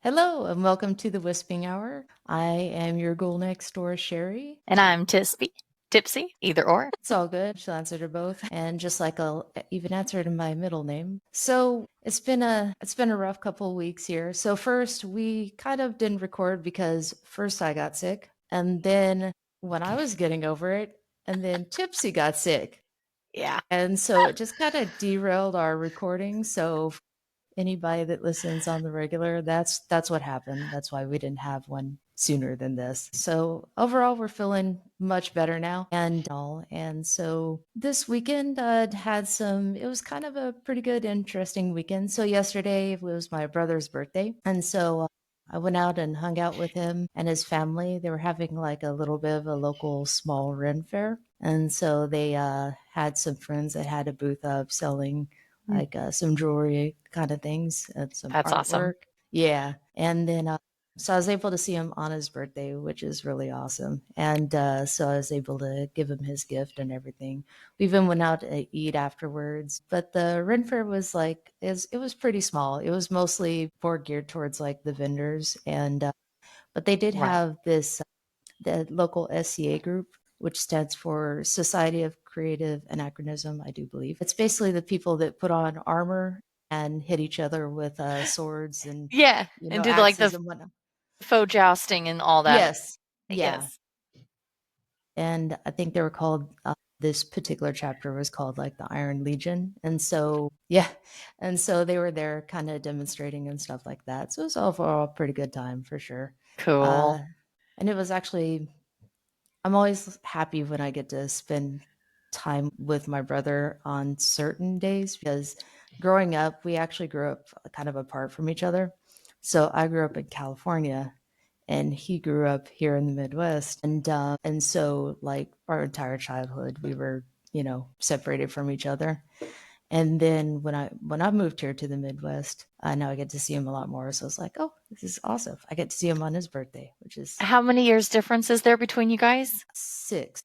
Hello and welcome to the Wisping Hour. I am your ghoul next door, Sheri. And I'm Tipsy, either or. It's all good. She'll answer to both, and just like I'll even answer to my middle name. So it's been a rough couple of weeks here. So first we kind of didn't record because first I got sick, and then when I was getting over it, and then Tipsy got sick, Yeah. and so it just kind of derailed our recording. So anybody that listens on the regular, that's what happened. That's why we didn't have one sooner than this. So overall, we're feeling much better now, and so this weekend had some. It was kind of a pretty good, interesting weekend. So yesterday was my brother's birthday, and so. I went out and hung out with him and his family. They were having like a little bit of a local small Ren fair. And so they had some friends that had a booth up selling like some jewelry kind of things and some That's awesome. artwork. Yeah. And then, so I was able to see him on his birthday, which is really awesome. And so I was able to give him his gift and everything. We even went out to eat afterwards. But the Ren Fair was it was pretty small. It was mostly more geared towards like the vendors. And, but they did Right. have the local SCA group, which stands for Society of Creative Anachronism, I do believe. It's basically the people that put on armor and hit each other with swords and Yeah. And do like axes the and whatnot. faux jousting and all that. Yes, yeah, Yes. and I think they were called. This particular chapter was called like the Iron Legion, and so yeah, and so they were there, kind of demonstrating and stuff like that. So it was overall a pretty good time for sure. Uh, Cool. and it was actually I'm always happy when I get to spend time with my brother on certain days because growing up, we actually grew up kind of apart from each other. So I grew up in California and he grew up here in the Midwest. And so like our entire childhood, we were, separated from each other. And then when I moved here to the Midwest, now I get to see him a lot more. So it's like, oh, this is awesome. I get to see him on his birthday, which is How many years difference is there between you guys? 6.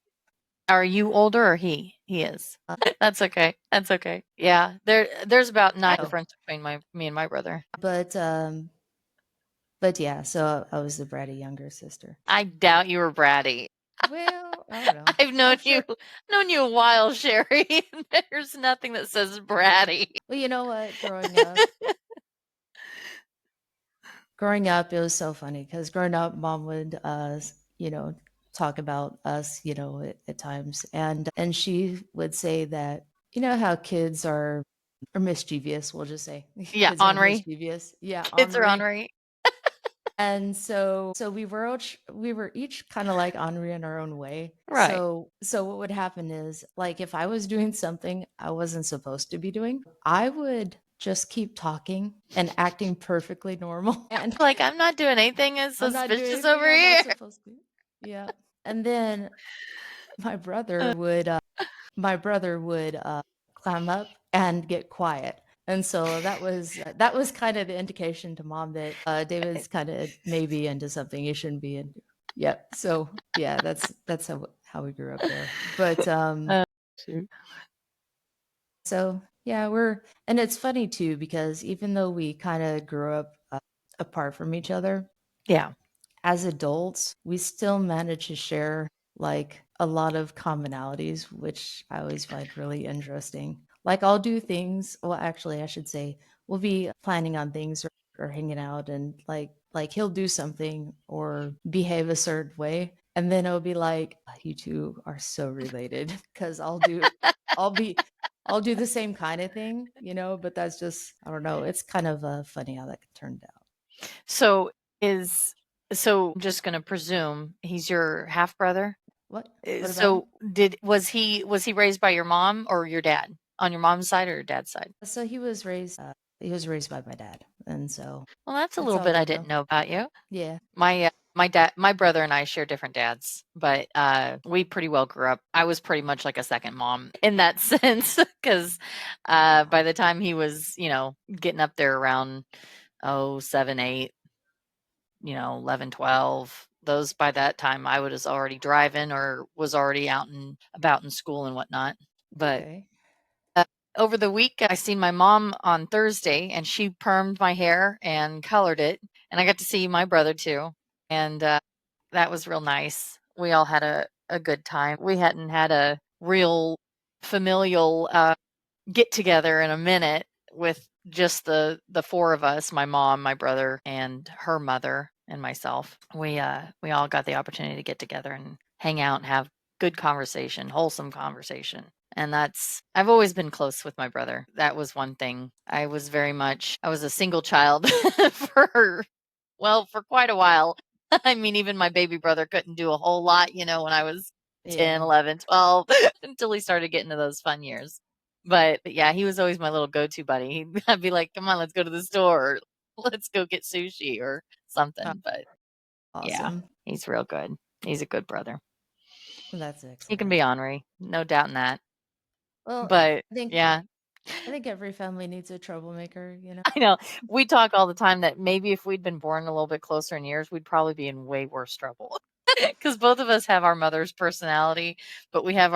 Are you older or he? He is. Uh, That's okay. That's okay. Yeah. There's about 9 oh, difference between me and my brother. but but yeah, so I was the bratty younger sister. I doubt you were bratty. Well, I don't know. I've known I'm you sure. known you a while, Sherry. There's nothing that says bratty. Well, you know what? Growing up, it was so funny because growing up, mom would, talk about us, at times, and she would say that how kids are mischievous. We'll just say Yeah, kids are Henri. mischievous. Yeah, Kids are Henri. Henri. And so we were each kind of like Henri in our own way. Right. So what would happen is like if I was doing something I wasn't supposed to be doing, I would just keep talking and acting perfectly normal. And Like, I'm not doing anything as I'm not doing suspicious anything over I'm not here. supposed to. Yeah. And then my brother would climb up and get quiet. And so that was kind of the indication to mom that David's kind of maybe into something he shouldn't be into. Yep. So yeah, that's how we grew up there. But Uh, Shoot. so yeah, and it's funny too because even though we kind of grew up apart from each other, Yeah. as adults, we still manage to share like a lot of commonalities, which I always find really interesting. Like I'll do things, well, actually, I should say, we'll be planning on things or hanging out, and like he'll do something or behave a certain way, and then it'll be like, you two are so related because I'll be. I'll do the same kind of thing, but that's just, I don't know. It's kind of funny how that turned out. So is so I'm just gonna presume he's your half brother. What? What about him? So was he raised by your mom or your dad? On your mom's side or your dad's side? So he was raised by my dad, and so Well, that's a it's little all bit I good didn't though. know about you. Yeah. My brother and I share different dads, but we pretty well grew up. I was pretty much like a second mom in that sense because by the time he was, getting up there around 7, 8, 11, 12, those by that time I was already driving or was already out and about in school and whatnot. But Okay. uh, over the week, I seen my mom on Thursday and she permed my hair and colored it. And I got to see my brother too, and that was real nice. We all had a good time. We hadn't had a real familial get together in a minute with just the four of us, my mom, my brother, and her mother and myself. We all got the opportunity to get together and hang out and have good conversation, wholesome conversation. And that's I've always been close with my brother. That was one thing. I was a single child for for quite a while. I mean, even my baby brother couldn't do a whole lot, when I was 10, Yeah. 11, 12, until he started getting to those fun years. But yeah, he was always my little go-to buddy. I'd be like, "Come on, let's go to the store. Or let's go get sushi or Oh, something." But yeah, awesome. he's real good. He's a good brother. That's He can excellent. be ornery, no doubt in that. Well, But I think yeah, I think every family needs a troublemaker. I know. We talk all the time that maybe if we'd been born a little bit closer in years, we'd probably be in way worse trouble. Because both of us have our mother's personality, but we have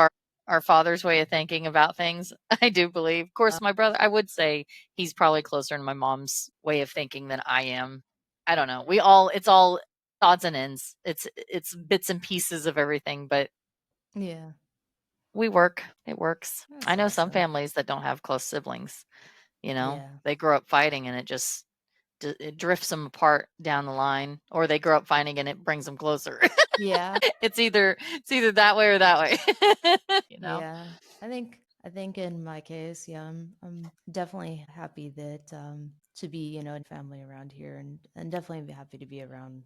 our father's way of thinking about things. I do believe. Of Uh, course, my brother, I would say he's probably closer to my mom's way of thinking than I am. I don't know. It's all odds and ends. It's bits and pieces of everything, but yeah, we work. It works. I that's know some awesome. families that don't have close siblings. Yeah. They grow up fighting, and it drifts them apart down the line, or they grow up fighting and it brings them closer. Yeah. It's either that way or that way. you know. Yeah. I think in my case, yeah, I'm definitely happy that to be in family around here and definitely be happy to be around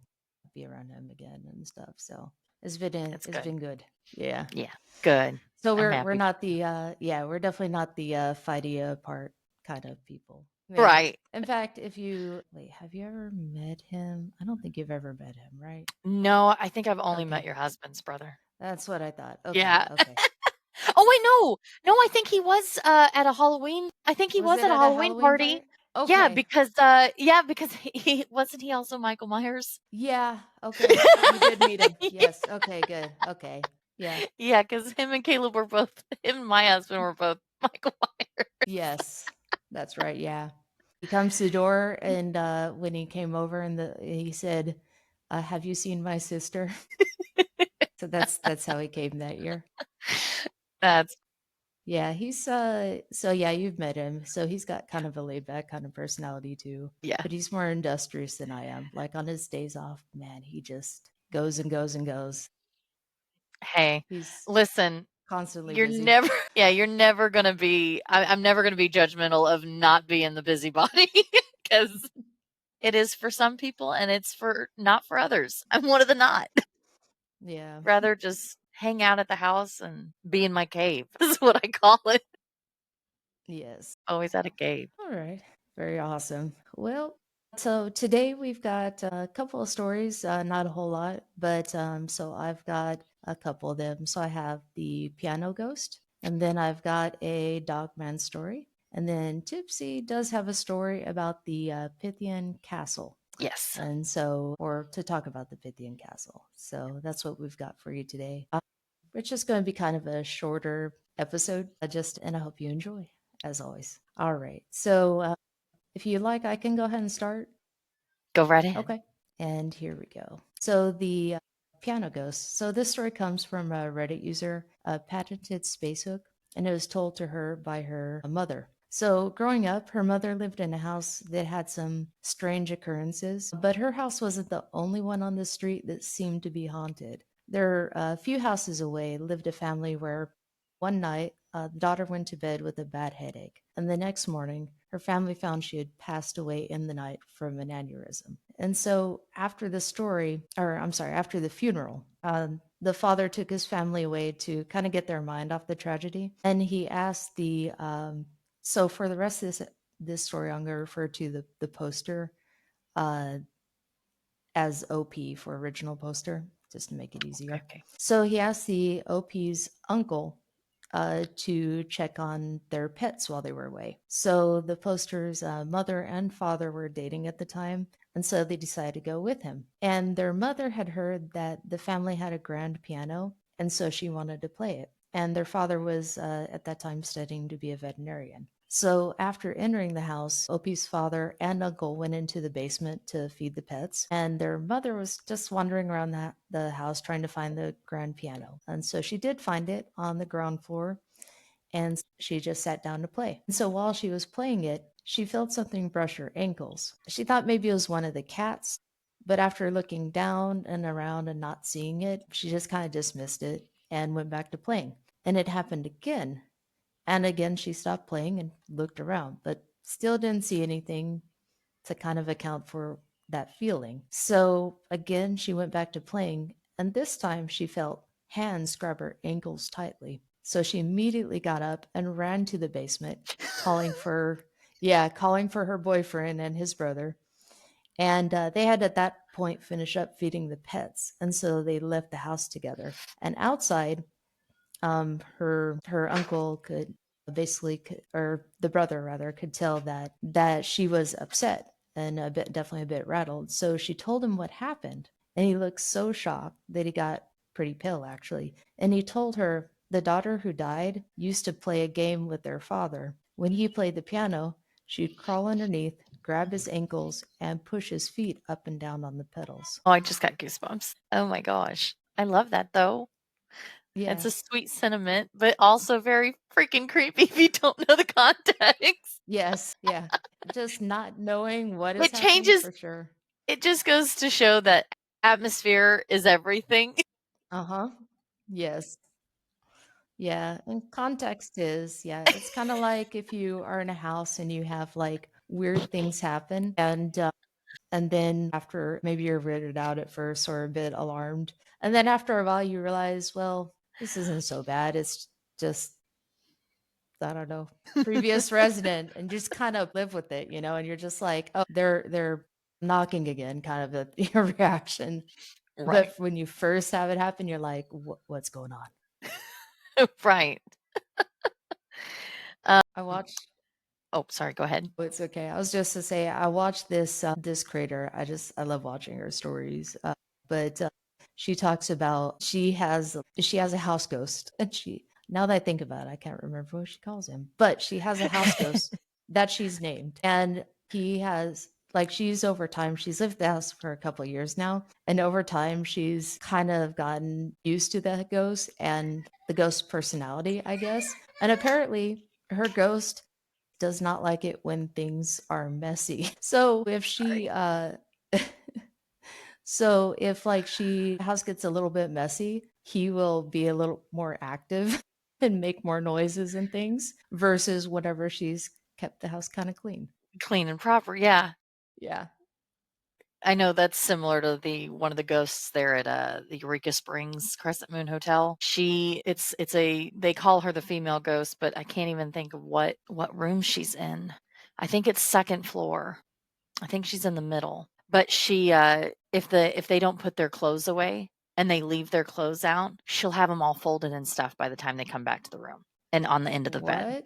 him again and stuff. So It's it's good. been good. Yeah. Yeah. Good. So I'm we're happy. not the yeah, we're definitely not the fighty apart kind of people. Yeah. Right. In fact, if you wait, have you ever met him? I don't think you've ever met him, right? No, I think I've only met Okay. your husband's brother. That's what I thought. Okay. Yeah. Okay. Oh wait, no. No, I think he was at a Halloween. I think he Was was it at a at a Halloween Halloween party. party? Okay. Yeah, because he wasn't he also Michael Myers? Yeah. Okay. You did meet him. Yes. Okay. Good. Okay. Yeah. Yeah, because him and my husband were both Michael Myers. Yes. That's right. Yeah. He comes to the door, and when he came over, and he said, "Have you seen my sister?" So that's how he came that year. That's Yeah, so yeah, you've met him. So he's got kind of a laid back kind of personality too, yeah. but he's more industrious than I am. Like on his days off, man, he just goes and goes and goes. Hey, He's listen, constantly you're busy. never yeah, you're never gonna be I'm never gonna be judgmental of not being the busybody because it is for some people and it's for not for others. I'm one of the not. Yeah. Rather just hang out at the house and be in my cave is what I call it. Yes. Always at a cave. All right. Very awesome. Well, so today we've got a couple of stories, not a whole lot, but so I've got a couple of them. So I have the piano ghost, and then I've got a Dogman story, and then Tipsy does have a story about the Pythian Castle. Yes. And so, or to talk about the Pythian Castle. So that's what we've got for you today. It's just going to be kind of a shorter episode, and I hope you enjoy, as always. All right. So, if you like, I can go ahead and start. Go right ahead. Okay. And here we go. So, the piano ghost. So, this story comes from a Reddit user, a patented space hook, and it was told to her by her mother. So, growing up, her mother lived in a house that had some strange occurrences, but her house wasn't the only one on the street that seemed to be haunted. There, a few houses away, lived a family where one night the daughter went to bed with a bad headache, and the next morning, her family found she had passed away in the night from an aneurysm. And so, after the story, or I'm sorry, after the funeral, the father took his family away to kind of get their mind off the tragedy, and he asked the so for the rest of this story, I'm going to refer to the poster uh, as OP for original poster, just to make it Okay, easier. okay. So he asked the OP's uncle to check on their pets while they were away. So the poster's mother and father were dating at the time, and so they decided to go with him. And their mother had heard that the family had a grand piano, and so she wanted to play it. And their father was at that time studying to be a veterinarian. So after entering the house, Opie's father and uncle went into the basement to feed the pets, and their mother was just wandering around the house trying to find the grand piano. And so she did find it on the ground floor, and she just sat down to play. And so while she was playing it, she felt something brush her ankles. She thought maybe it was one of the cats, but after looking down and around and not seeing it, she just kind of dismissed it and went back to playing. And it happened again. And again, she stopped playing and looked around, but still didn't see anything to kind of account for that feeling. So again, she went back to playing, and this time she felt hands grab her ankles tightly. So she immediately got up and ran to the basement, calling for, yeah, calling for her boyfriend and his brother. And they had at that point finish up feeding the pets. And so they left the house together. And outside, her uncle could basically or the brother rather could tell that she was upset and a bit definitely a bit rattled. So she told him what happened, and he looked so shocked that he got pretty pale actually. And he told her the daughter who died used to play a game with their father. When he played the piano, she'd crawl underneath, grab his ankles, and push his feet up and down on the pedals. Oh, I just got goosebumps. Oh my gosh. I love that though. It's Yeah. a sweet sentiment, but also very freaking creepy if you don't know the context. Yes. Yeah. Just not knowing what is It happening changes, for sure. it just goes to show that atmosphere is everything. Uh-huh. Yes. Yeah, and context is, yeah, it's kinda like if you are in a house and you have, like, weird things happen, and then after maybe you're weirded out at first or a bit alarmed, and then after a while you realize, well, this isn't so bad, it's just, I don't know, previous resident, and just kind of live with it, and you're just like, "Oh, they're knocking again," kind of your reaction. Right. But when you first have it happen, you're like, "What's going on?" Right. Um, I watched oh, sorry, go ahead. Oh, it's okay. I was just to say I watched this creator. I love watching her stories. But she talks about she has a house ghost, and she now that I think about it, I can't remember what she calls him, but she has a house ghost that she's named, and he has like she's over time she's lived the house for a couple of years now, and over time she's kind of gotten used to the ghost and the ghost personality, I guess, and apparently her ghost does not like it when things are messy. So if she Sorry. so if like she house gets a little bit messy, he will be a little more active and make more noises and things versus whatever she's kept the house kind of clean. Clean and proper, yeah. Yeah. I know that's similar to the one of the ghosts there at, the Eureka Springs Crescent Moon Hotel. It's a they call her the female ghost, but I can't even think of what room she's in. I think it's 2nd floor. I think she's in the middle. But if they don't put their clothes away and they leave their clothes out, she'll have them all folded and stuff by the time they come back to the room and on the end of the bed. What?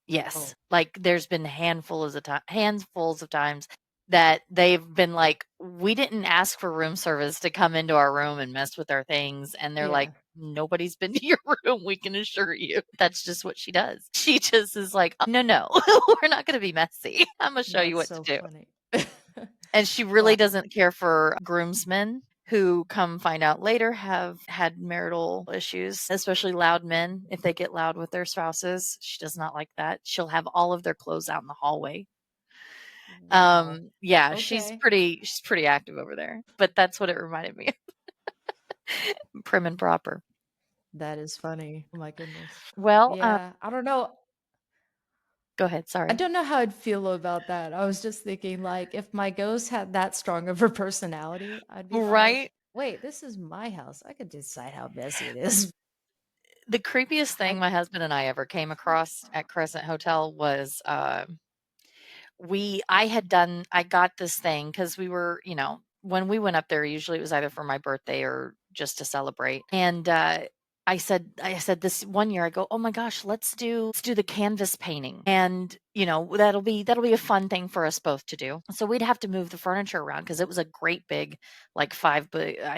Yes, Oh, like, there's been handfuls of times that they've been like, "We didn't ask for room service to come into our room and mess with our things," and they're like, yeah. "Nobody's been to your room, we can assure you." That's just what she does. She just is like, "Oh, no, no, we're not gonna be messy. Imma show you That's what to so do." funny. And she Wow. really doesn't care for groomsmen who come find out later have had marital issues, especially loud men. If they get loud with their spouses, she does not like that. She'll have all of their clothes out in the hallway. Wow. Yeah, Okay. she's pretty active over there, but that's what it reminded me of, prim and proper. That is funny. Oh my goodness. Well, Yeah. I don't know. go ahead, I sorry. don't know how I'd feel about that. I was just thinking, like, if my ghost had that strong of a personality, I'd be like, Right? wait, this is my house. I could decide how messy it is. The creepiest thing I, my husband and I ever came across at Crescent Hotel was, I got this thing because we were, when we went up there, usually it was either for my birthday or just to celebrate. And I said this one year, I go, oh my gosh, let's do the canvas painting. And, that'll be a fun thing for us both to do. So we'd have to move the furniture around because it was a great big, like I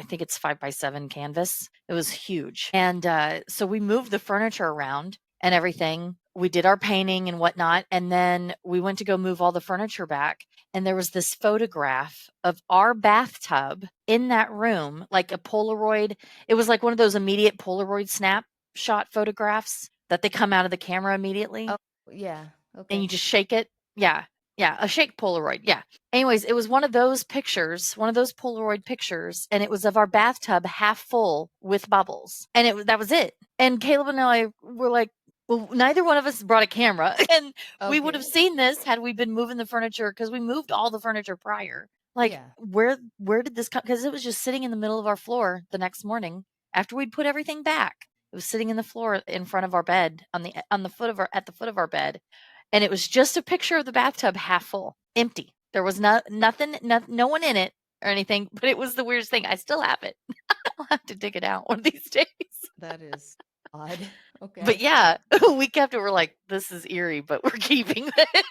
think it's 5x7 canvas. It was huge. And so we moved the furniture around and everything. we did our painting and whatnot, and then we went to go move all the furniture back, and there was this photograph of our bathtub in that room, like a Polaroid. It was like one of those immediate Polaroid snapshot photographs that they come out of the camera Oh, immediately yeah. and you Okay. just shake it. Yeah. Yeah, a shake Polaroid. Yeah. Anyways, it was one of those pictures, one of those Polaroid pictures, and it was of our bathtub half full with bubbles. And that was it. And Caleb and I were like, well, neither one of us brought a camera, and we would have Okay. seen this had we been moving the furniture because we moved all the furniture prior. Like, Yeah. where did this come? Because it was just sitting in the middle of our floor the next morning after we'd put everything back. It was sitting in the floor in front of our bed on the foot of our at the foot of our bed, and it was just a picture of the bathtub half full, empty. There was nothing, no one in it or anything, but it was the weirdest thing. I still have it. I'll have to dig it out one of these days. That is odd. But Okay. yeah, we kept it. We're like, this is eerie, but we're keeping this.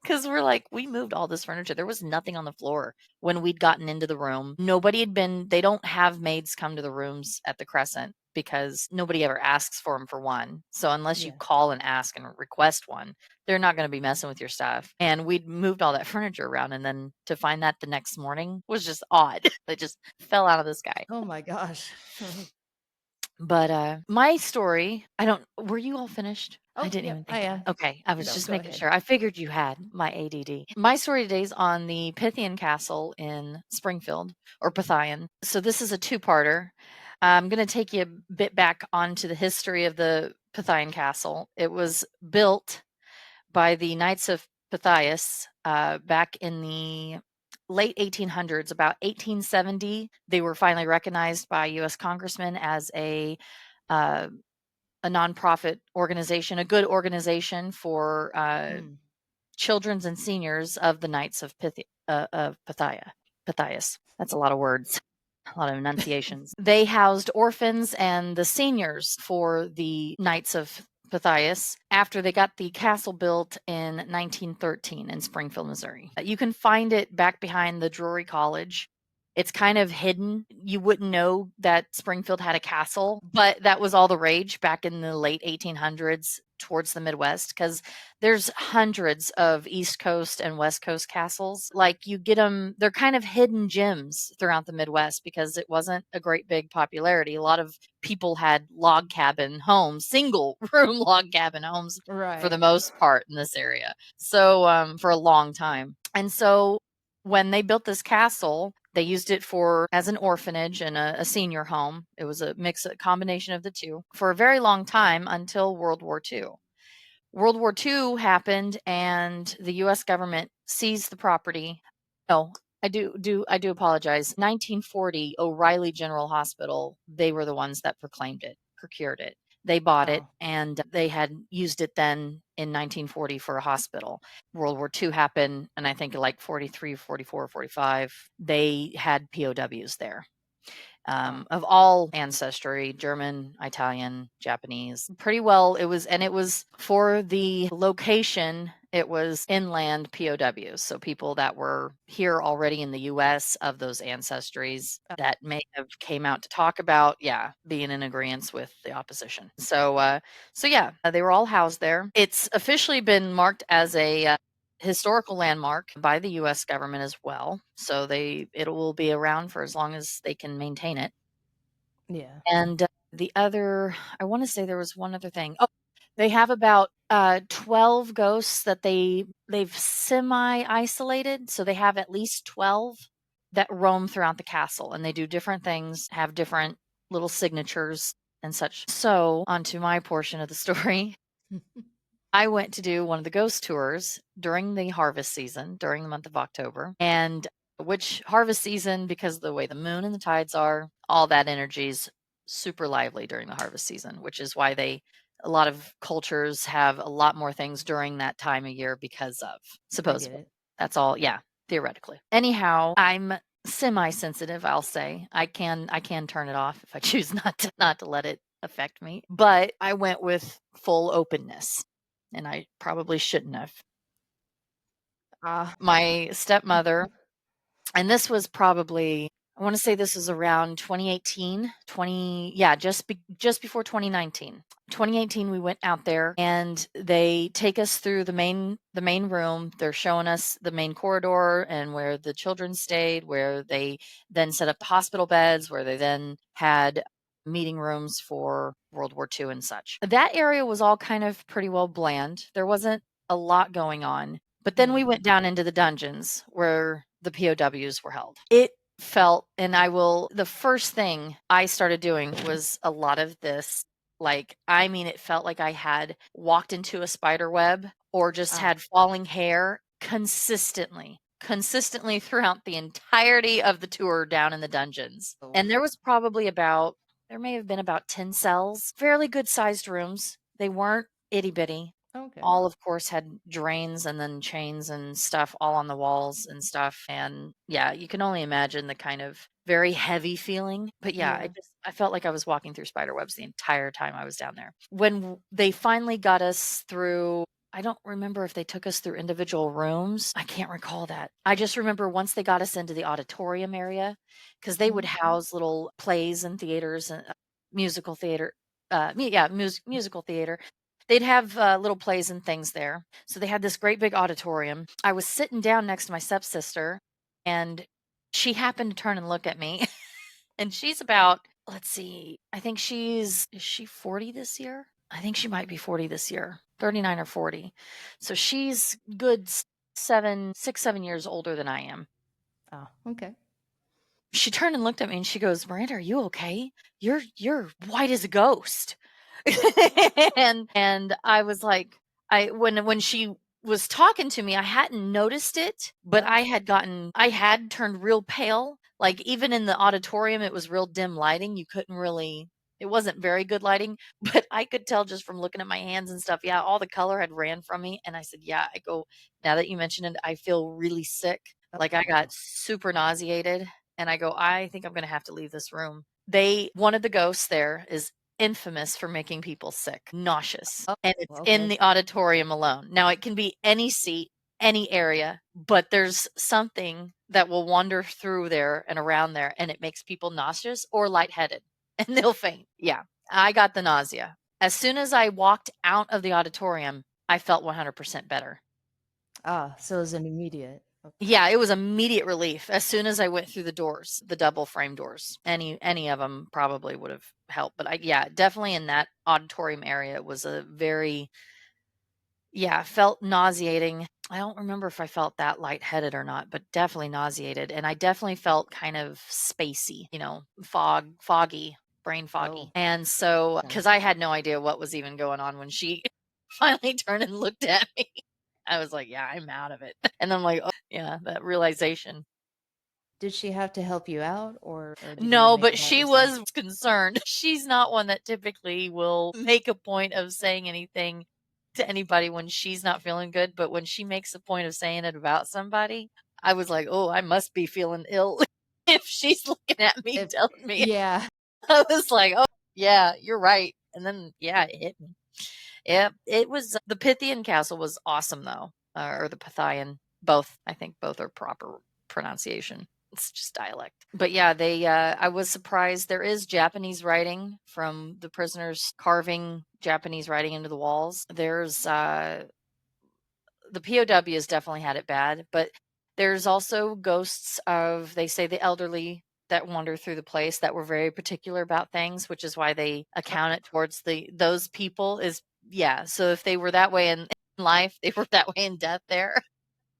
Because we're like, we moved all this furniture. There was nothing on the floor when we'd gotten into the room. Nobody had been, they don't have maids come to the rooms at the Crescent because nobody ever asks for them, for one. So unless you Yeah. call and ask and request one, they're not going to be messing with your stuff. And we'd moved all that furniture around. And then to find that the next morning was just odd. It just fell out of the sky. Oh my gosh. But my story, I don't, were you all finished? I Oh, didn't yep, even I think that. am. Okay, I was No, just go making ahead. sure. I figured you had my ADD. My story today is on the Pythian Castle in Springfield, or Pythian. So this is a two-parter. I'm going to take you a bit back onto the history of the Pythian Castle. It was built by the Knights of Pythias back in the late 1800s, about 1870. They were finally recognized by U.S. congressmen as uh, a nonprofit organization, a good organization for Mm. children's and seniors of the Knights of Pythia. Pythias. That's a lot of words, a lot of enunciations. They housed orphans and the seniors for the Knights of Pythias after they got the castle built in 1913 in Springfield, Missouri. You can find it back behind the Drury College. It's kind of hidden. You wouldn't know that Springfield had a castle, but that was all the rage back in the late 1800s towards the Midwest because there's hundreds of East Coast and West Coast castles. Like you get them, they're kind of hidden gems throughout the Midwest because it wasn't a great big popularity. A lot of people had log cabin homes, single room log cabin homes for the Right. most part in this area. So for a long time. And so when they built this castle, they used it for as an orphanage and a senior home. It was a combination of the two for a very long time until World War II. World War II happened and the US government seized the property. No, I do apologize. 1940 O'Reilly General Hospital, they were the ones that procured it. They bought it Oh, and they had used it then in 1940 for a hospital. World War II happened and I think like 43, 44, 45, they had POWs there oh, of all ancestry, German, Italian, Japanese. Pretty well, it was for the location, it was inland POWs. So people that were here already in the US of those ancestries oh, that may have came out to talk about, yeah, being in agreement with the opposition. So yeah, they were all housed there. It's officially been marked as a historical landmark by the US government as well. So it will be around for as long as they can maintain it. yeah. And the other, I want to say there was one other thing. Oh, they have about 12 ghosts that they've semi isolated. So they have at least 12 that roam throughout the castle and they do different things, have different little signatures and such. So, onto my portion of the story. I went to do one of the ghost tours during the harvest season, during the month of October. And which harvest season, because of the way the moon and the tides are, all that energy is super lively during the harvest season, which is why a lot of cultures have a lot more things during that time of year because of, I get supposedly. it. That's all, yeah, theoretically. Anyhow, I'm semi-sensitive, I'll say. I can turn it off if I choose not to let it affect me. But I went with full openness and I probably shouldn't have. Ah. My stepmother, and this was probably I want to say this was around 2018, 20, yeah, just before 2019. 2018 we went out there and they take us through the main room. They're showing us the main corridor and where the children stayed, where they then set up the hospital beds, where they then had meeting rooms for World War II and such. That area was all kind of pretty well bland. There wasn't a lot going on. But then we Mm. went down into the dungeons where the POWs were held. It felt, and I will, the first thing I started doing was a lot of this. Like, I mean, it felt like I had walked into a spider web or just Ah, had falling hair consistently throughout the entirety of the tour down in the dungeons. oh, And there may have been about 10 cells, fairly good sized rooms. They weren't itty bitty. okay. All, of course, had drains and then chains and stuff all on the walls and stuff. And yeah, you can only imagine the kind of very heavy feeling. But yeah, Yeah. I felt like I was walking through spider webs the entire time I was down there. When they finally got us through, I don't remember if they took us through individual rooms. I can't recall that. I just remember once they got us into the auditorium area, because they would Mhm. house little plays and theaters and musical theater. Musical theater. They'd have little plays and things there. So they had this great big auditorium. I was sitting down next to my stepsister, and she happened to turn and look at me. And she's about, let's see, I think is she 40 this year? I think she might be 40 this year, 39 or 40. So she's good 7 years older than I am. Oh, okay. She turned and looked at me and she goes, "Miranda, are you okay? You're white as a ghost." And I was like, when she was talking to me, I hadn't noticed it, but Oh, I had turned real pale. Like, even in the auditorium, it was real dim lighting. You couldn't really, it wasn't very good lighting, but I could tell just from looking at my hands and stuff. Yeah, all the color had ran from me. And I said, "Yeah," I go, "Now that you mention it, I feel really sick." Like, I got oh, super nauseated and I go, "I think I'm going to have to leave this room." One of the ghosts there is infamous for making people sick, nauseous, oh, and it's in okay. the auditorium alone. Now, it can be any seat, any area, but there's something that will wander through there and around there, and it makes people nauseous or lightheaded, and they'll faint. Yeah, I got the nausea. As soon as I walked out of the auditorium, I felt 100% better. Ah, so it was an immediate. Yeah, it was immediate relief as soon as I went through the doors, the double frame doors. Any of them probably would have helped, but yeah, definitely in that auditorium area, it was a very, yeah, felt nauseating. I don't remember if I felt that lightheaded or not, but definitely nauseated, and I definitely felt kind of spacey, foggy, brain foggy. Oh, And so, okay. because I had no idea what was even going on when she finally turned and looked at me, I was like, "Yeah, I'm out of it." And I'm like, "Oh," yeah, that realization. Did she have to help you out, or did you No, make but it out she yourself? was concerned. She's not one that typically will make a point of saying anything to anybody when she's not feeling good, but when she makes a point of saying it about somebody, I was like, "Oh, I must be feeling ill if she's looking at me It, telling me." yeah. I was like, "Oh, yeah, you're right." And then, yeah, it hit me. Yeah, it was the Pythian Castle was awesome though, or the Pythian, both. I think both are proper pronunciation. It's just dialect. But yeah, I was surprised there is Japanese writing from the prisoners carving Japanese writing into the walls. There's the POWs definitely had it bad, but there's also ghosts of, they say, the elderly that wander through the place that were very particular about things, which is why they account it towards those people is, yeah. So if they were that way in life, they were that way in death there.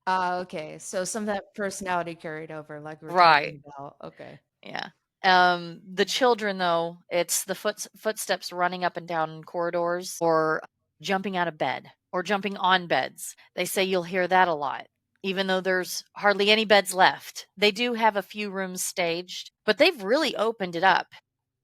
Ah, okay. So some of that personality carried over, like we are Right. talking about. Okay. Yeah. The children though, it's the footsteps running up and down corridors or jumping out of bed or jumping on beds. They say you'll hear that a lot, even though there's hardly any beds left. They do have a few rooms staged, but they've really opened it up.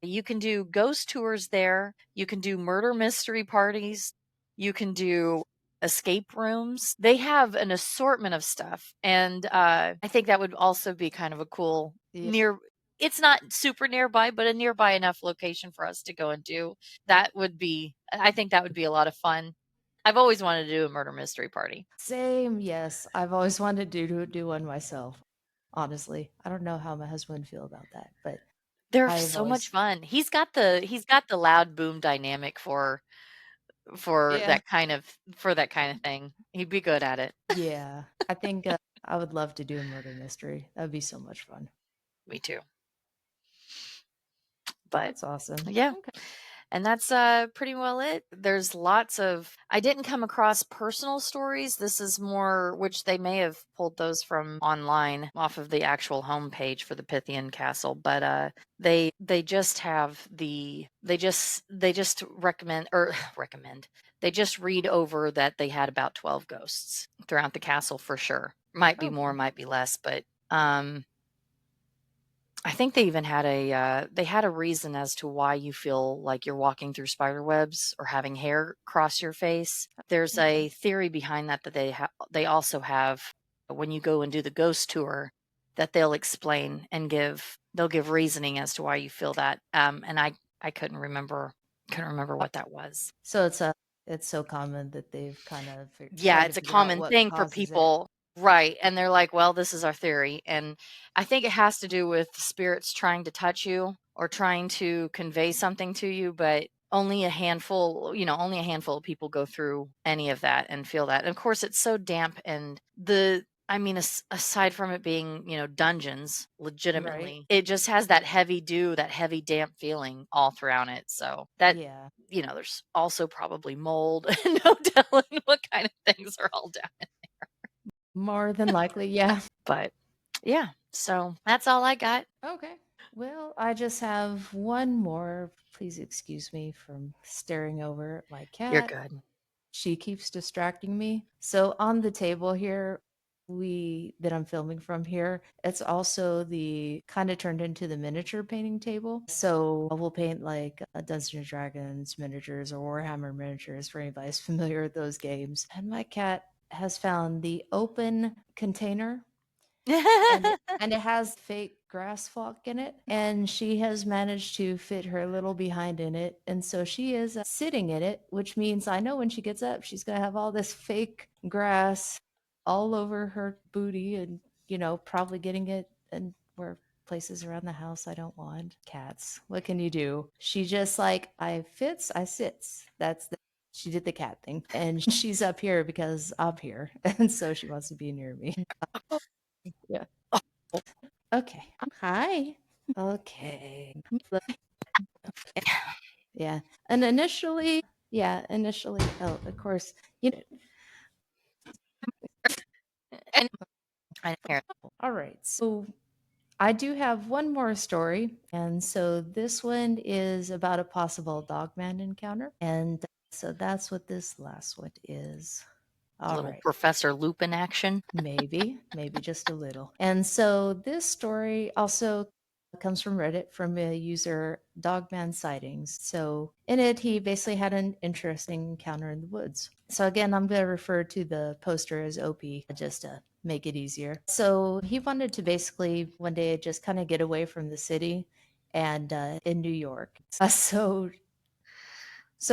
You can do ghost tours there. You can do murder mystery parties. You can do escape rooms. They have an assortment of stuff. And I think that would also be kind of a cool Yeah. near, it's not super nearby, but a nearby enough location for us to go and do. I think that would be a lot of fun. I've always wanted to do a murder mystery party. Same. Yes. I've always wanted to do one myself. honestly. I don't know how my husband would feel about that, but They're I've so much always fun. He's got the loud boom dynamic for yeah, that kind of thing. He'd be good at it. yeah. I think, I would love to do a murder mystery. That'd be so much fun. Me too. But That's awesome. yeah. Okay. And that's pretty well it. There's lots of I didn't come across personal stories. This is more which they may have pulled those from online off of the actual homepage for the Pythian Castle, but they just have they just recommend or recommend. They just read over that they had about 12 ghosts throughout the castle for sure. Might be more, Okay. might be less, but I think they had a reason as to why you feel like you're walking through spider webs or having hair cross your face. There's Okay. a theory behind that they also have when you go and do the ghost tour that they'll give reasoning as to why you feel that. And I couldn't remember what that was. So it's so common that they've kind of Yeah, tried to it's a figure out common what thing for causes it. people. Right, and they're like, "Well, this is our theory." And I think it has to do with spirits trying to touch you or trying to convey something to you, but only a handful of people go through any of that and feel that. And of course, it's so damp and aside from it being, dungeons, Right. legitimately, it just has that heavy dew, that heavy damp feeling all throughout it. So that Yeah. there's also probably mold and no telling what kind of things are all down. More than likely, yeah. But yeah, so that's all I got. Okay. Well, I just have one more. Please excuse me from staring over at my You're cat. good. She keeps distracting me. So on the table here, we that I'm filming from here, it's also the kind of turned into the miniature painting table. So we'll paint like Dungeons and Dragons miniatures or Warhammer miniatures for anybody who's familiar with those games. And my cat has found the open container and it has fake grass flock in it, and she has managed to fit her little behind in it, and so she is sitting in it, which means I know when she gets up she's going to have all this fake grass all over her booty, and probably getting it and where places around the house I don't want. Cats, what can you do? She just like, I fits, I sits. She did the cat thing, and she's up here because I'm here, and so she wants to be near me. Yeah. Okay. Hi. Okay. Yeah. And initially, oh, of course, you know, And I hear all right. So I do have one more story. And so this one is about a possible Dogman encounter. And so that's what this last one is. a All little right. Professor Lupin action. Maybe just a little. And so this story also comes from Reddit from a user Dogman Sightings. So in it, he basically had an interesting encounter in the woods. So again, I'm going to refer to the poster as OP just to make it easier. So he wanted to basically one day just kind of get away from the city and in New York. So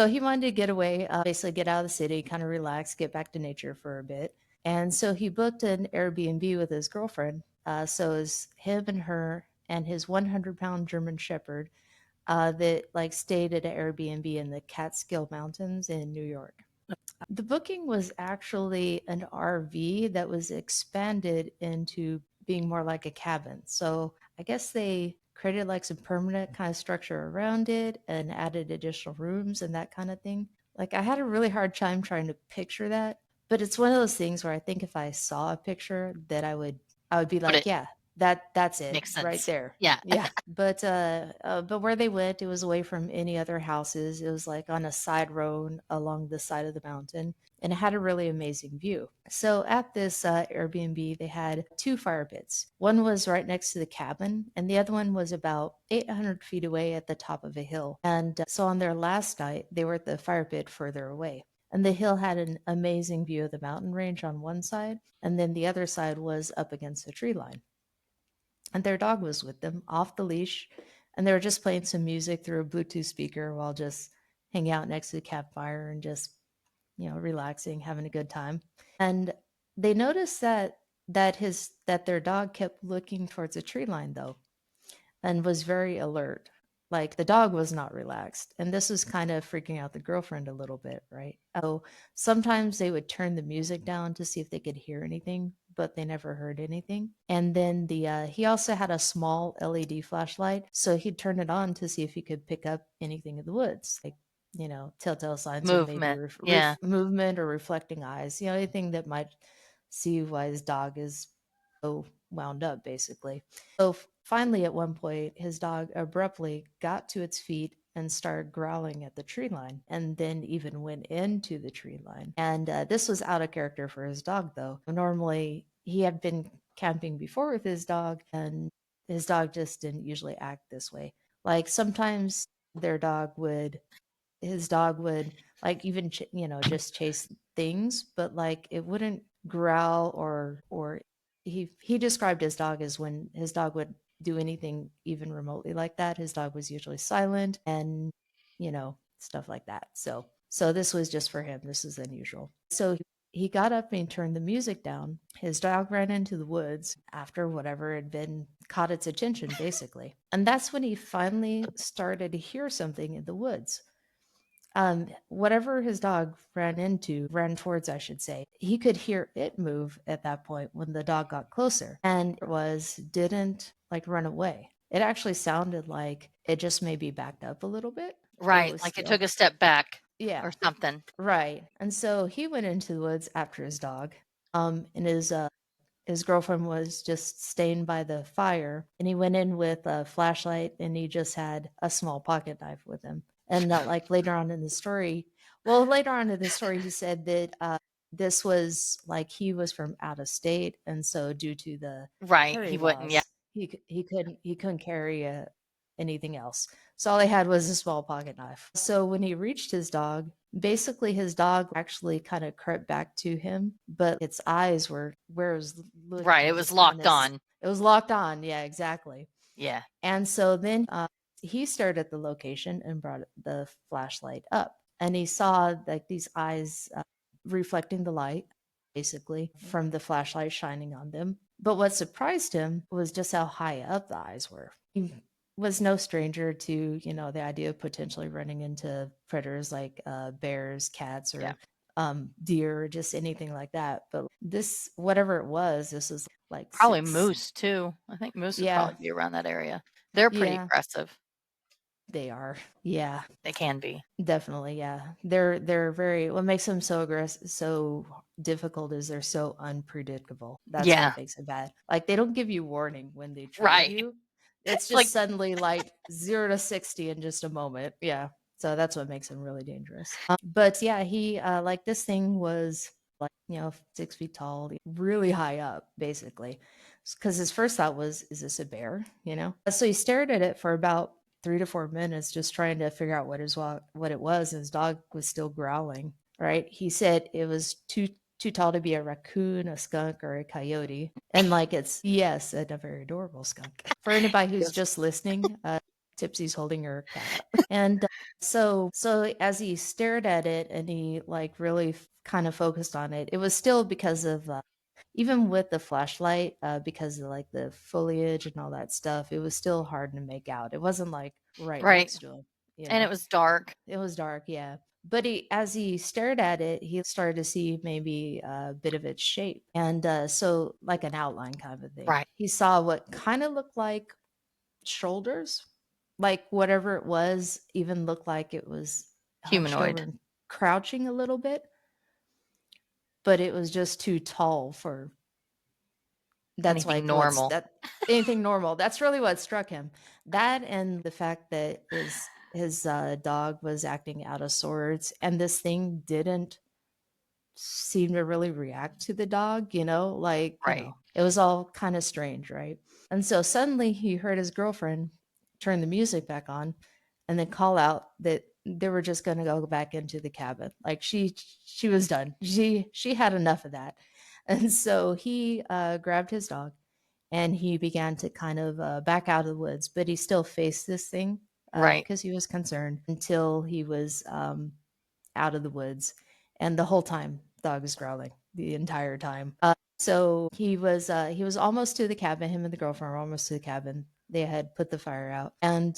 he wanted to get away, basically get out of the city, kind of relax, get back to nature for a bit. And so he booked an Airbnb with his girlfriend. So it was him and her and his 100-pound German Shepherd that like stayed at an Airbnb in the Catskill Mountains in New York. The booking was actually an RV that was expanded into being more like a cabin. So I guess they created like some permanent kind of structure around it and added additional rooms and that kind of thing. Like I had a really hard time trying to picture that, but it's one of those things where I think if I saw a picture that I would be But like, it yeah, that's it makes right sense. there. Yeah. Yeah. But where they went, it was away from any other houses. It was like on a side road along the side of the mountain, and it had a really amazing view. So at this Airbnb, they had two fire pits. One was right next to the cabin, and the other one was about 800 feet away at the top of a hill. And so on their last night, they were at the fire pit further away. And the hill had an amazing view of the mountain range on one side, and then the other side was up against the tree line. And their dog was with them off the leash, and they were just playing some music through a Bluetooth speaker while just hanging out next to the campfire and just relaxing, having a good time. And they noticed that that their dog kept looking towards a tree line though, and was very alert. Like the dog was not relaxed. And this was kind of freaking out the girlfriend a little bit, right? So sometimes they would turn the music down to see if they could hear anything, but they never heard anything. And then he also had a small LED flashlight, so he'd turn it on to see if he could pick up anything in the woods, like telltale signs of maybe Movement. Yeah. movement or reflecting eyes, anything that might see why his dog is so wound up, basically. So finally, at one point, his dog abruptly got to its feet and started growling at the tree line, and then even went into the tree line. And this was out of character for his dog, though. Normally, he had been camping before with his dog, and his dog just didn't usually act this way. Like sometimes their dog would his dog would like even just chase things, but like it wouldn't growl or he described his dog as when his dog would do anything even remotely like that, his dog was usually silent and stuff like that. So this was just for him, this is unusual. So he got up and turned the music down. His dog ran into the woods after whatever had been caught its attention, basically. And that's when he finally started to hear something in the woods. Whatever his dog ran towards, I should say, he could hear it move at that point when the dog got closer. And didn't like run away. It actually sounded like it just maybe backed up a little bit, but it Right. was Like it still, took a step back yeah, or something. right. And so he went into the woods after his dog. And his girlfriend was just staying by the fire, and he went in with a flashlight, and he just had a small pocket knife with him. And that, like later on in the story, he said that this was like he was from out of state, and so due to the Right. carry He wouldn't. Yeah. laws, he couldn't carry anything else. So all he had was a small pocket knife. So when he reached his dog, basically his dog actually kind of crept back to him, but its eyes were where it was Right. looking, It was just kind locked of on. it was locked on. Yeah, exactly. Yeah. And so then he stared at the location and brought the flashlight up, and he saw like these eyes reflecting the light, basically from the flashlight shining on them. But what surprised him was just how high up the eyes were. He was no stranger to the idea of potentially running into predators like bears, cats, Yeah. or deer, or just anything like that. But this, whatever it was, this was like Probably six. moose too. I think moose would Yeah, probably be around that area. They're pretty yeah, aggressive. they are. Yeah, They can be. definitely. Yeah, they're very. What makes them so aggressive, so difficult, is they're so unpredictable. That's Yeah. what makes it bad. Like they don't give you warning when they try Right. you. It's Like just suddenly like 0 to 60 in just a moment. Yeah, so that's what makes them really dangerous. But yeah, he like this thing was like 6 feet tall, really high up, basically. Because his first thought was, "Is this a bear?" So he stared at it for about 3 to 4 minutes, just trying to figure out what it was. And his dog was still growling. Right? He said it was too tall to be a raccoon, a skunk, or a coyote. And like it's yes, and a very adorable skunk. For anybody who's yes. just listening, Tipsy's holding her cat up. And so as he stared at it and he like really kind of focused on it, it was still because of even with the flashlight, because of like the foliage and all that stuff, it was still hard to make out. It wasn't like right Right. next to him, you And know. it was dark. It was dark, yeah. But as he stared at it, he started to see maybe a bit of its shape, and so like an outline kind of thing. Right. He saw what kind of looked like shoulders, like whatever it was, even looked like it was hunched over Humanoid. and crouching a little bit, but it was just too tall for that's Anything like what's normal. that anything normal. That's really what struck him. That and the fact that his dog was acting out of sorts, and this thing didn't seem to really react to the dog, like, Right. it was all kind of strange, right? And so suddenly he heard his girlfriend turn the music back on and then call out that they were just going to go back into the cabin. Like she was done. She had enough of that. And so he grabbed his dog and he began to kind of back out of the woods, but he still faced this thing Right. because he was concerned until he was out of the woods. And the whole time, dog was growling the entire time. So he was almost to the cabin. Him and the girlfriend were almost to the cabin. They had put the fire out, and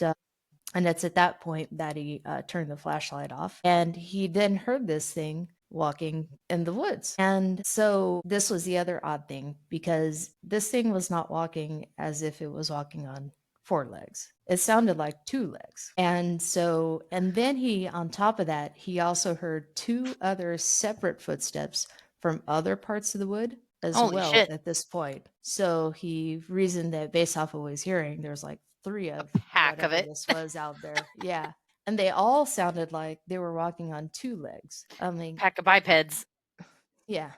it's at that point that he turned the flashlight off. And he then heard this thing walking in the woods. And so this was the other odd thing because this thing was not walking as if it was walking on four legs. It sounded like two legs. And so, and then he, on top of that, he also heard two other separate footsteps from other parts of the wood as Holy well shit. at this point. So he reasoned that based off of what he was hearing, there's like three A of pack of whatever it. this was out there. Yeah. And they all sounded like they were walking on two legs. I mean, Pack of bipeds. yeah.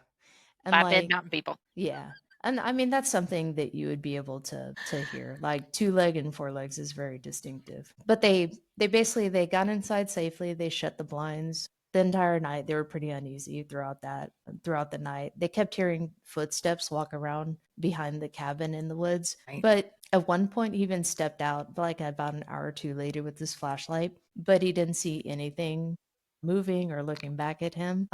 And Biped like, mountain people. yeah. And I mean, that's something that you would be able to hear. Like two leg and four legs is very distinctive. But they basically they got inside safely. They shut the blinds. The entire night they were pretty uneasy throughout the night. They kept hearing footsteps walk around behind the cabin in the woods. Right. But at one point he even stepped out like about an hour or two later with his flashlight, but he didn't see anything moving or looking back at him.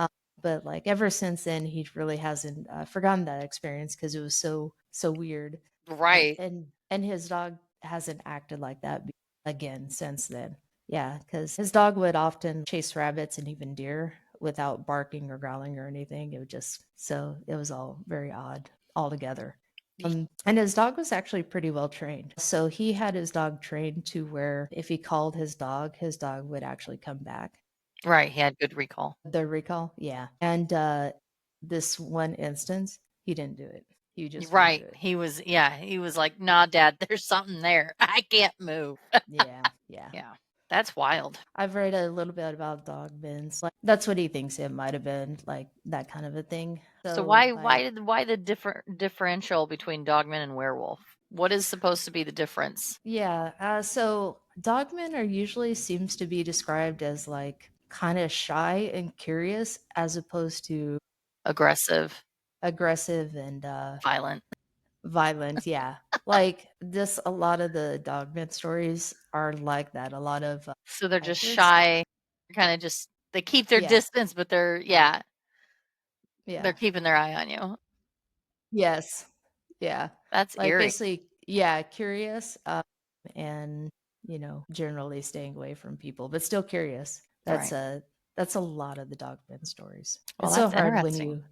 But like ever since then he really hasn't forgotten that experience because it was so weird. Right. And his dog hasn't acted like that again since then. Yeah, because his dog would often chase rabbits and even deer without barking or growling or anything. It would just so it was all very odd altogether. And his dog was actually pretty well trained. So he had his dog trained to where if he called his dog would actually come back. Right. He had good recall. The recall, yeah. And this one instance, he didn't do it. He just wouldn't do Right. it. He was like, nah, dad, there's something there. I can't move. Yeah, yeah. Yeah. That's wild. I've read a little bit about Dogman's. Like that's what he thinks it might have been, like that kind of a thing. So So like why the differential between Dogman and Werewolf? What is supposed to be the difference? yeah, so dogmen are usually seems to be described as like kind of shy and curious as opposed to Aggressive, aggressive and violent. violent, yeah. Like this a lot of the dogman stories are like that. A lot of So they're like just there's shy, kind of just they keep their yeah, distance, but they're yeah. keeping their eye on you. Yes. Yeah. That's Like eerie. basically, yeah, curious and generally staying away from people, but still curious. Right. That's a lot of the dogman stories. Well, It's so that's hard when interesting. you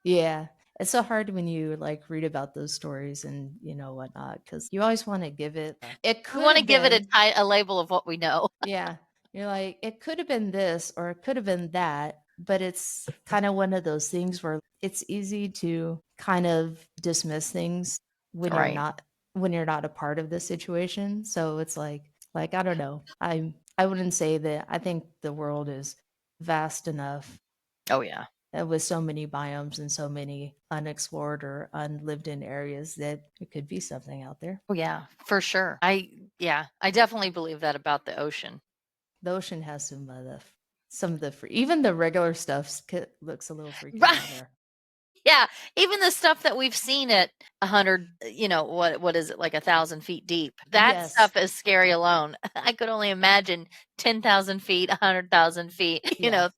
yeah. It's so hard when you like read about those stories and whatnot because you always want to give it. It We could want to have give it been a label of what we know. yeah. You're like, it could have been this or it could have been that, but it's kind of one of those things where it's easy to kind of dismiss things when you're Right. not a part of the situation. So it's like I don't know. I wouldn't say that I think the world is vast enough Oh yeah. with so many biomes and so many unexplored or unlived in areas that it could be something out there. Oh yeah, for sure. I definitely believe that about the ocean. The ocean has some of the even the regular stuff looks a little freaky Right. down there. Yeah, even the stuff that we've seen at 100, what is it, like 1,000 feet deep. That Yes. stuff is scary alone. I could only imagine 10,000 feet, 100,000 feet, Yeah.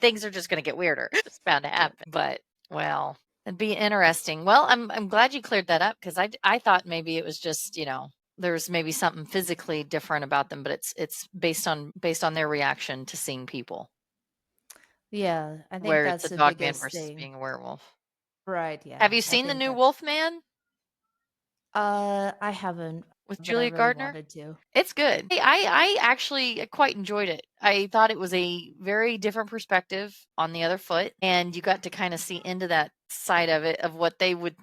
things are just gonna get weirder. It's bound to Yep. happen. But, well, it'd be interesting. Well, I'm glad you cleared that up because I thought maybe it was just, there's maybe something physically different about them, but it's based on their reaction to seeing people, Yeah. I think where it's that's a the dog man biggest versus thing. being a werewolf. Right. Have Yeah. you I seen the think new that's Wolfman I haven't, with but I Julia really Gardner? wanted to. It's good. I actually quite enjoyed it. I thought it was a very different perspective on the other foot, and you got to kind of see into that side of it of what they would,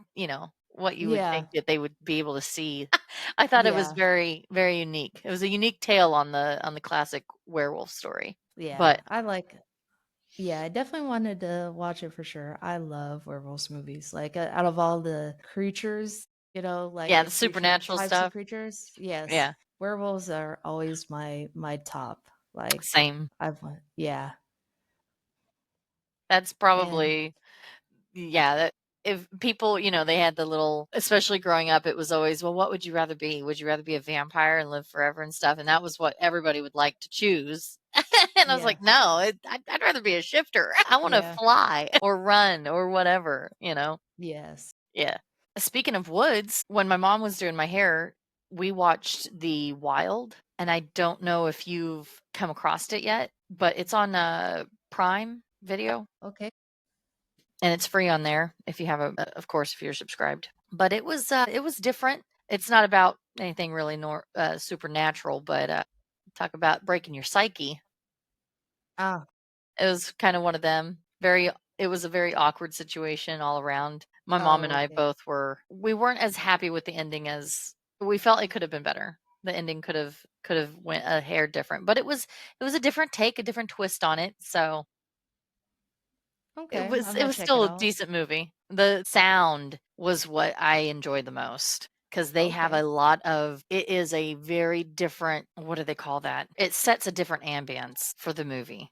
what you would Yeah. think that they would be able to see. I thought it was Yeah. very, very unique. It was a unique tale on the classic werewolf story. Yeah. But Yeah, I definitely wanted to watch it for sure. I love werewolves movies. Like out of all the creatures, like yeah, the the creature supernatural types of stuff. creatures, yes, Yeah, werewolves are always my top. Like same. yeah. That's And probably yeah. if people, they had the little, especially growing up, it was always, well, what would you rather be? Would you rather be a vampire and live forever and stuff? And that was what everybody would like to choose. And I was Yeah. like, no, I'd rather be a shifter. I want to Yeah. fly or run or whatever. Yes. Yeah. Speaking of woods, when my mom was doing my hair, we watched The Wild, and I don't know if you've come across it yet, but it's on Prime Video, Okay. and it's free on there if you have of course, if you're subscribed. But it was different. It's not about anything really supernatural, but talk about breaking your psyche. Ah. It was kind of one of them. It was a very awkward situation all around. My mom and Oh, I okay. both we weren't as happy with the ending as we felt it could have been better. The ending could have went a hair different, but it was a different take, a different twist on it. So Okay. I'm it gonna was check it still a out. decent movie. The sound was what I enjoyed the most because they have a Okay. lot of it is a very different, what do they call that? It sets a different ambience for the movie.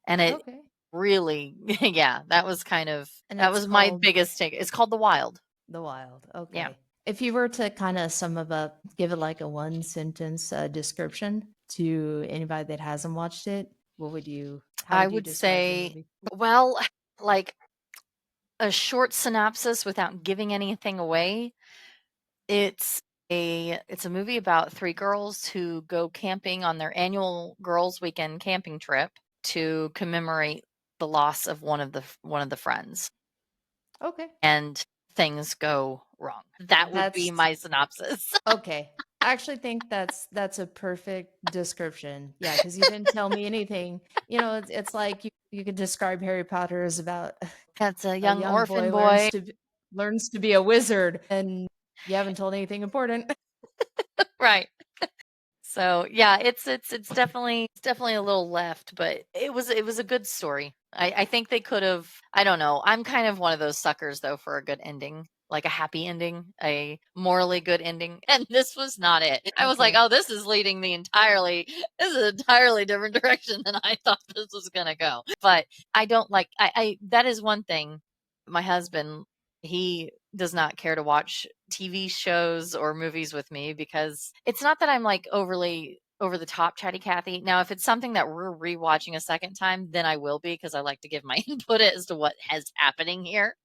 And it Okay. really yeah, And that it's was my called biggest take. It's called The Wild. The Wild. Yeah. Okay. If you were to kind of sum it up, give it like a one sentence description to anybody that hasn't watched it, how I would you would describe the say, movie? well, like a short synopsis without giving anything away. It's it's a movie about three girls who go camping on their annual girls' weekend camping trip to commemorate the loss of one of the friends, Okay. and things go wrong. That would be That's my synopsis. okay. I actually think that's a perfect description. Yeah, because you didn't tell me anything. It's like you could describe Harry Potter as about That's a a young young orphan boy boy. learns to be a wizard, and you haven't told anything important. Right. So, yeah, it's definitely a little left, but it was a good story. I think they could have, I don't know. I'm kind of one of those suckers though for a good ending, like a happy ending, a morally good ending, and this was not it. I was like, Okay. "Oh, this is an entirely different direction than I thought this was gonna go." But I don't like I that is one thing. My husband, he does not care to watch TV shows or movies with me because it's not that I'm like overly over the top chatty Cathy. Now, if it's something that we're rewatching a second time, then I will be because I like to give my input as to what is happening here.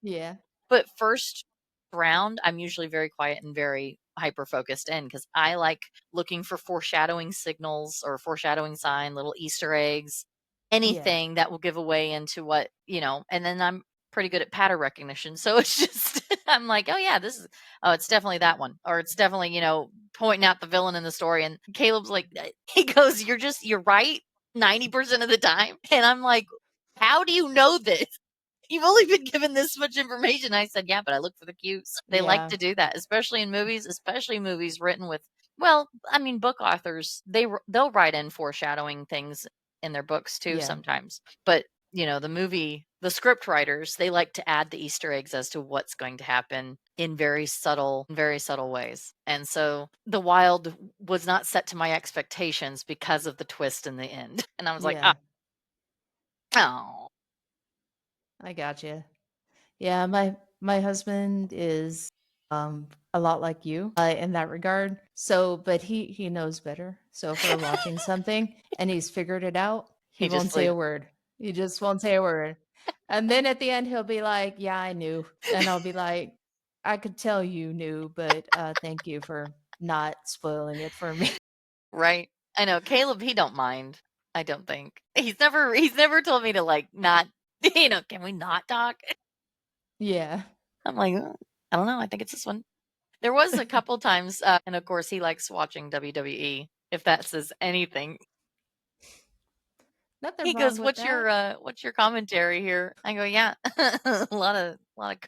Yeah. But first round, I'm usually very quiet and very hyper focused in because I like looking for foreshadowing signals or foreshadowing sign, little Easter eggs, Yeah. anything that will give away into and then I'm pretty good at pattern recognition. So it's just, I'm like, oh yeah, oh, it's definitely that one. Or it's definitely, pointing out the villain in the story. And Caleb's like, he goes, you're right 90% of the time. And I'm like, how do you know this? You've only been given this much information. I said, yeah, but I look for the cues. They like Yeah. to do that, especially in movies, especially movies written with, well, I mean, book authors, they'll write in foreshadowing things in their books too Yeah. sometimes. But, the script writers, they like to add the Easter eggs as to what's going to happen in very subtle ways. And so The Wild was not set to my expectations because of the twist in the end. And I was like, Yeah. oh, I got you. Yeah, my husband is a lot like you in that regard. So, but he knows better. So if we're watching something and he's figured it out, he he won't just say leave. a word. He just won't say a word. And then at the end he'll be like, "Yeah, I knew." And I'll be like, "I could tell you knew, but thank you for not spoiling it for me." Right. I know Caleb, he don't mind, I don't think. He's never told me to, like, not "Can we not talk?" Yeah. I'm like, I don't know, I think it's this one." There was a couple times, and of course, he likes watching WWE, if that says anything. Nothing He wrong goes, with that. what's your commentary here?" I go, "Yeah, a lot of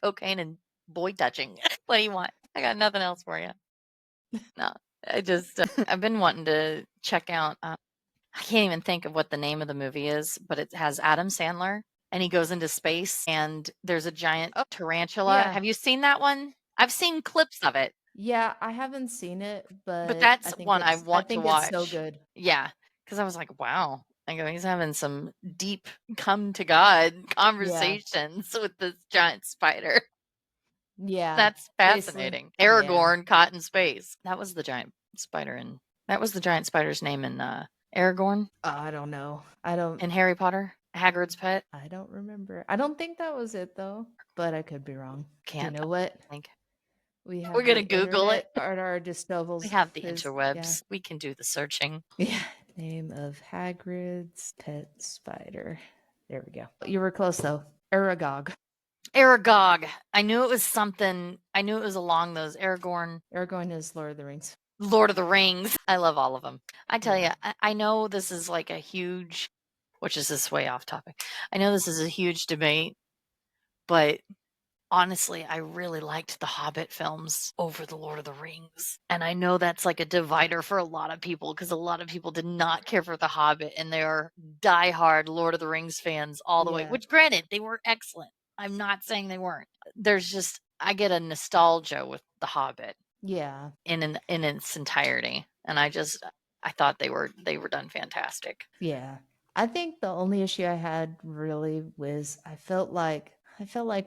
cocaine and boy touching. What do you want? I got nothing else for you." No, I've been wanting to check out, I can't even think of what the name of the movie is, but it has Adam Sandler, and he goes into space and there's a giant Oh, tarantula. yeah. Have you seen that one? I've seen clips of it, Yeah, I haven't seen it, but but that's one I I want to think it's so watch. good. Yeah, because I was like, wow. I go, he's having some deep come to God Yeah. conversations with this giant spider. Yeah. That's Basically. fascinating. Yeah. Aragorn caught in space. That was the giant spider's name in Aragorn I don't know. I don't in Harry Potter. Hagrid's pet. I don't remember. I don't think that was it though, but I could be wrong. You Can't know what? think. We We're have gonna the Google it. internet at our We disposals. have the Yeah. interwebs. We can do the searching. Yeah. Name of Hagrid's pet spider. There we go. You were close though. Aragog. Aragog. I knew it was something. I knew it was along those Aragorn. Aragorn is Lord of the Rings. Lord of the Rings. I love all of them. I tell Yeah. you, I know this is like a huge, which is this way off topic. I know this is a huge debate, but honestly, I really liked the Hobbit films over the Lord of the Rings. And I know that's like a divider for a lot of people because a lot of people did not care for the Hobbit and they are diehard Lord of the Rings fans all the way, Yeah. which granted, they were excellent. I'm not saying they weren't. There's just, I get a nostalgia with the Hobbit Yeah. in its entirety. And I thought they were done fantastic. Yeah. I think the only issue I had really was I felt like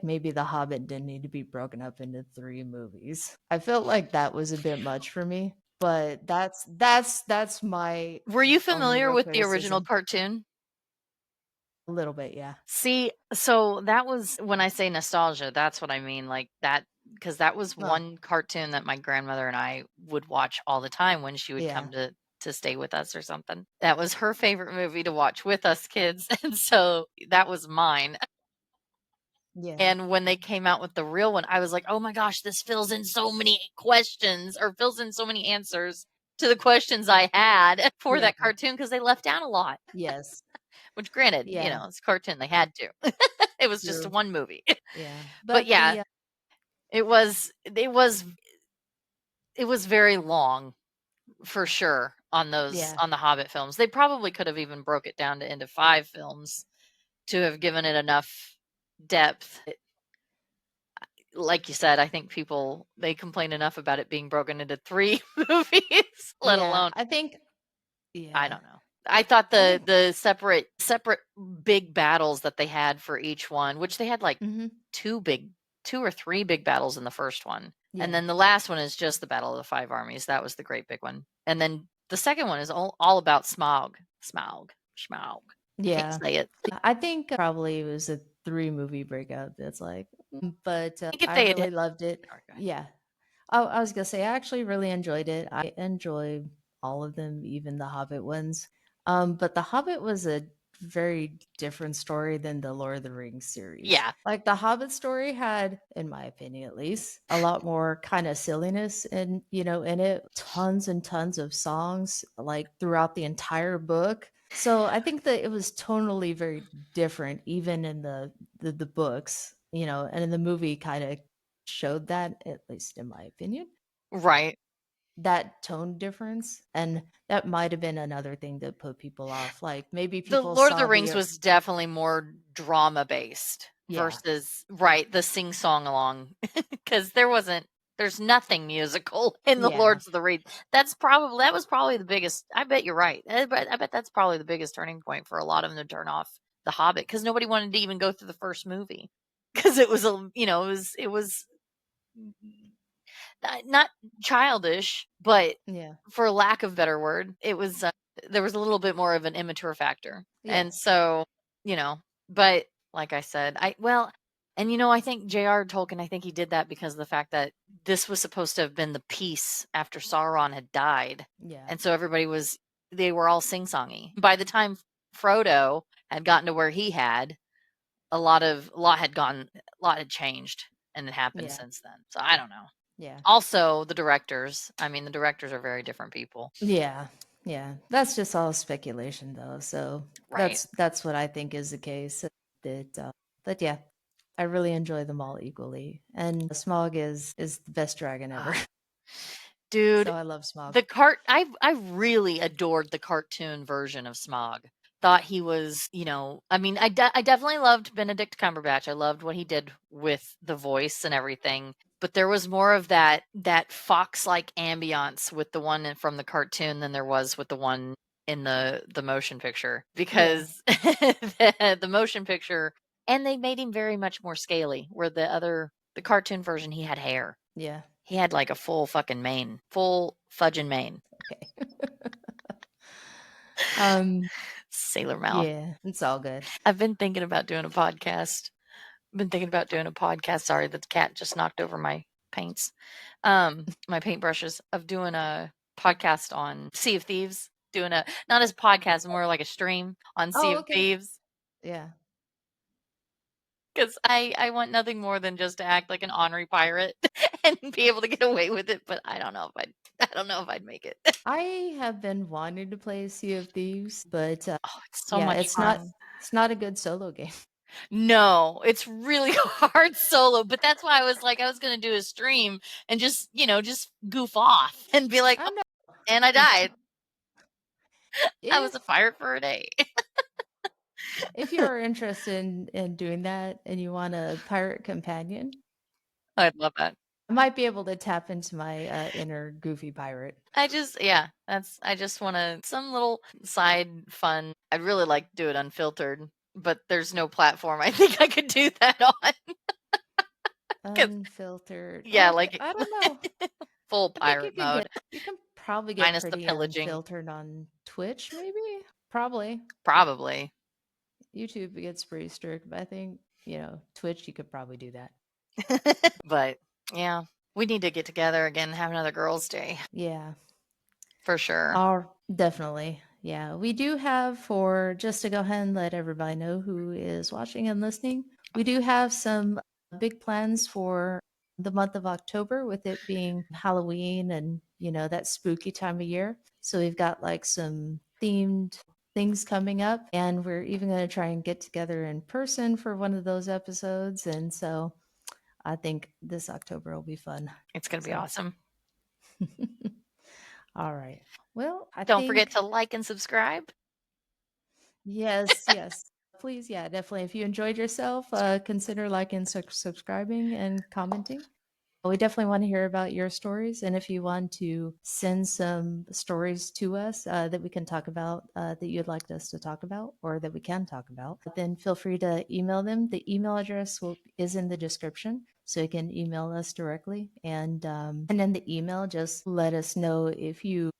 maybe The Hobbit didn't need to be broken up into 3 movies. I felt like that was a bit much for me, but that's my Were you only familiar real with the original criticism. cartoon? A little bit, yeah. See, so that was when I say nostalgia, that's what I mean, like, that because that was Oh, one cartoon that my grandmother and I would watch all the time when she would yeah. come to stay with us or something. That was her favorite movie to watch with us kids, and so that was mine. Yeah. And when they came out with the real one, I was like, "Oh my gosh, this fills in so many questions or fills in so many answers to the questions I had for Yeah. that cartoon because they left out a lot." Yes. Which granted, Yeah. it's a cartoon, they had to. It was just True. one movie. Yeah. But But yeah, it was very long for sure on those yeah. on the Hobbit films. They probably could have even broke it down to into 5 films to have given it enough depth. Like you said, I think people they complain enough about it being broken into 3 movies, let Yeah. alone I think I yeah. don't know. I thought I the think the separate big battles that they had for each one, which they had like mhm. 2 big 2 or 3 big battles in the first one. And Yeah. then the last one is just the Battle of the 5 Armies. That was the great big one. And then the second one is all about Smaug. Smaug. Schmaug. I can't Yeah. say it. I think probably it was a 3-movie breakup. That's like, but I think if I they had really loved it. sorry, go ahead. Yeah. I was gonna say I actually really enjoyed it. I enjoy all of them, even the Hobbit ones. But the Hobbit was a very different story than the Lord of the Rings series. Yeah. Like the Hobbit story had, in my opinion at least, a lot more kind of silliness in it. Tons and tons of songs like throughout the entire book. So I think that it was tonally very different, even in the books, and in the movie kind of showed that, at least in my opinion, Right. that tone difference. And that might have been another thing that put people off. Like maybe The people Lord of the saw Rings was definitely more drama based yeah, versus right, the sing song along because there's nothing musical in the yeah, Lords of the Rings. That was probably the biggest. I bet you're right. I bet that's probably the biggest turning point for a lot of them to turn off The Hobbit because nobody wanted to even go through the first movie because it was not childish, but yeah, for lack of better word, it was there was a little bit more of an immature factor. And yes, so, you know, but like I said, I think J.R. Tolkien, I think he did that because of the fact that this was supposed to have been the peace after Sauron had died. yeah, And so they were all sing-songy. By the time Frodo had gotten to where he had, a lot had changed and it happened yeah, since then. So I don't know. yeah, Also, the directors are very different people. yeah, yeah. That's just all speculation, though. So Right. that's what I think is the case. That, but yeah, I really enjoy them all equally. And Smog is the best dragon ever. So Dude, I love Smog. I really adored the cartoon version of Smog. Thought he was, I definitely loved Benedict Cumberbatch. I loved what he did with the voice and everything. But there was more of that fox-like ambiance with the one from the cartoon than there was with the one. in the motion picture Yeah. because the motion picture and they made him very much more scaly, where the cartoon version, he had hair. Yeah. He had, like, a full fucking mane, full fudging mane. Okay. Um, Sailor mouth. yeah, it's all good. I've been thinking about doing a podcast. Been thinking about doing a podcast. Sorry, the cat just knocked over my paints. My paintbrushes, of doing a podcast on Sea of Thieves. Doing a not as a podcast, more like a stream on Sea Oh, of okay. Thieves. Yeah. 'Cause I want nothing more than just to act like an ornery pirate and be able to get away with it, but I don't know if I'd make it. I have been wanting to play Sea of Thieves, but, Oh, it's so yeah, much fun. it's not a good solo game. No, it's really hard solo, but that's why I was like, I was gonna do a stream and just, just goof off and be like, I "Oh, know. and I died. I was a If pirate for a day." if you are interested in doing that and you want a pirate companion, I'd love that. I might be able to tap into my, inner goofy pirate. I just wanna some little side fun. I'd really like to do it unfiltered, but there's no platform I think I could do that on. 'Cause Unfiltered. yeah, like I don't know. full I think pirate mode, you can probably get minus the pretty pillaging, unfiltered on Twitch, maybe? Probably. probably. YouTube gets pretty strict, but I think, Twitch, you could probably do that. But, yeah, we need to get together again and have another girls' day Yeah. for sure. Oh, definitely. Yeah. We do have for just to go ahead and let everybody know who is watching and listening, we do have some big plans for the month of October with it being Halloween and, that spooky time of year. So we've got like some themed things coming up and we're even going to try and get together in person for one of those episodes. And so I think this October will be fun. It's gonna be So, awesome. all right. Well, I Don't forget think to like and subscribe. yes, yes. Please, yeah, definitely. If you enjoyed yourself, consider liking, subscribing, and commenting. We definitely want to hear about your stories. And if you want to send some stories to us that we can talk about, that you'd like us to talk about, or that we can talk about, then feel free to email them. The email address is in the description. So you can email us directly. And then the email, just let us know if you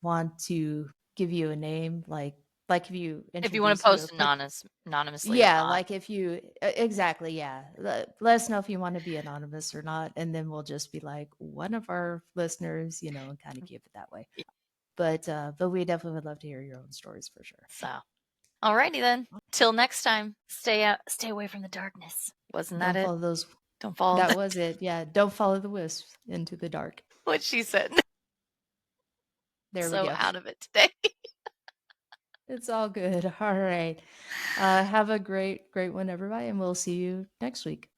want to give you a name, like if you If you wanna introduce real post quick. anonymously or Yeah, not. like if you exactly, yeah. Let us know if you want to be anonymous or not, and then we'll just be like one of our listeners, and kind of keep it that way. Yeah, But we definitely would love to hear your own stories for sure. so, alrighty then. Till next time, stay away from the darkness. Wasn't that Don't it? follow those. Don't follow That the was it. Yeah, don't follow the wisps into the dark. what she said. There we So go. out of it today. It's all good. All right. Have a great one, everybody, and we'll see you next week.